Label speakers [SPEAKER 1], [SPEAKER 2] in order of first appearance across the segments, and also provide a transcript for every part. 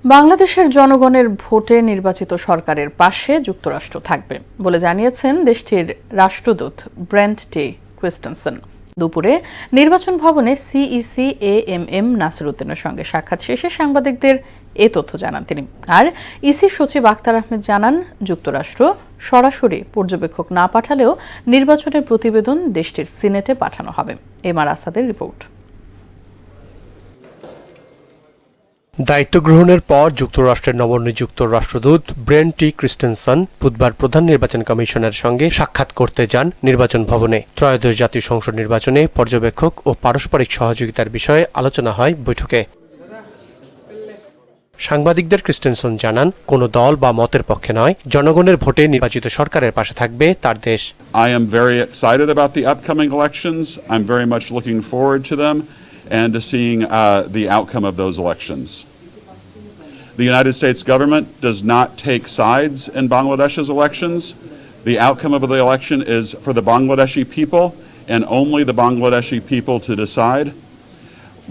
[SPEAKER 1] বাংলাদেশের জনগণের ভোটে নির্বাচিত সরকারের পাশে যুক্তরাষ্ট্র থাকবে বলে জানিয়েছেন দেশটির রাষ্ট্রদূত ব্রেন্ট টি ক্রিস্টেনসেন। দুপুরে নির্বাচন ভবনে সিইসি এএমএম নাসিরউদ্দিনের সঙ্গে সাক্ষাৎ শেষে সাংবাদিকদের এ তথ্য জানান তিনি। আর ইসি সচিব আখতার আহমেদ জানান, যুক্তরাষ্ট্র সরাসরি পর্যবেক্ষক না পাঠালেও নির্বাচনের প্রতিবেদন দেশটির সিনেটে পাঠানো হবে। এমআর আসাদের রিপোর্ট।
[SPEAKER 2] দায়িত্ব গ্রহণের পর যুক্তরাষ্ট্রের নবনিযুক্ত রাষ্ট্রদূত ব্রেন্ট টি ক্রিস্টেনসন বুধবার প্রধান নির্বাচন কমিশনের সঙ্গে সাক্ষাৎ করতে যান নির্বাচন ভবনে। ত্রয়োদশ জাতীয় সংসদ নির্বাচনে পর্যবেক্ষক ও পারস্পরিক সহযোগিতার বিষয়ে আলোচনা হয় বৈঠকে। সাংবাদিকদের ক্রিস্টেনসন জানান, কোনো দল বা মতের পক্ষে নয়, জনগণের ভোটে নির্বাচিত সরকারের পাশে থাকবে তার দেশ।
[SPEAKER 3] I am very excited about the upcoming elections. I'm very much looking forward to them and to seeing the outcome of those elections. The United States government does not take sides in Bangladesh's elections. The outcome of the election is for the Bangladeshi people and only the Bangladeshi people to decide.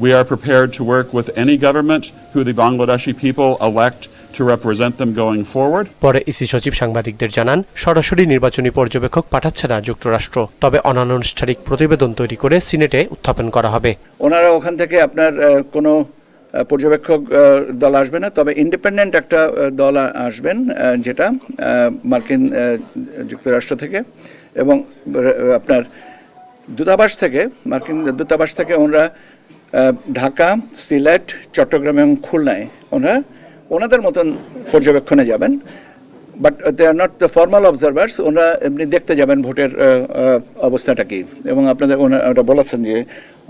[SPEAKER 3] We are prepared to work with any government who the Bangladeshi people elect to represent them going forward.
[SPEAKER 2] পরে EC সচিব সাংবাদিকদের জানান, সরাসরি নির্বাচনী পর্যবেক্ষক পাঠাচ্ছে না যুক্তরাষ্ট্র, তবে অনানুষ্ঠানিক প্রতিবেদন তৈরি করে সিনেটে উত্থাপন করা হবে।
[SPEAKER 4] ওনারা ওখান থেকে আপনার কোনো পর্যবেক্ষক দল আসবে না, তবে ইন্ডিপেন্ডেন্ট একটা দল আসবেন, যেটা মার্কিন যুক্তরাষ্ট্র থেকে এবং আপনার দূতাবাস থেকে, মার্কিন দূতাবাস থেকে ওনারা ঢাকা, সিলেট, চট্টগ্রাম এবং খুলনায় ওনাদের মতন পর্যবেক্ষণে যাবেন। But they are not the formal observers. ওনারা এমনি দেখতে যাবেন ভোটের অবস্থাটা কি, এবং আপনাদের ওটা বলেছেন যে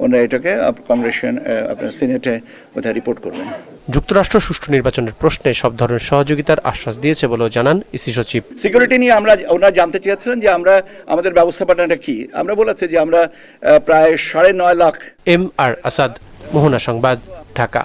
[SPEAKER 4] ওনারা এটাকে কংগ্রেসের আপনার সিনেটে ওটা রিপোর্ট করবেন।
[SPEAKER 2] যুক্তরাষ্ট্র সুষ্ঠু নির্বাচনের প্রশ্নে সব ধরনের সহযোগিতার আশ্বাস দিয়েছে বলেও জানান ইসি সচিব।
[SPEAKER 4] সিকিউরিটি নিয়ে ওনারা জানতে চেয়েছিলেন যে আমাদের ব্যবস্থাপনাটা কি। আমরা বলেছি যে আমরা প্রায় 9.5 লাখ।
[SPEAKER 2] এমআর আসাদ, মোহনা সংবাদ, ঢাকা।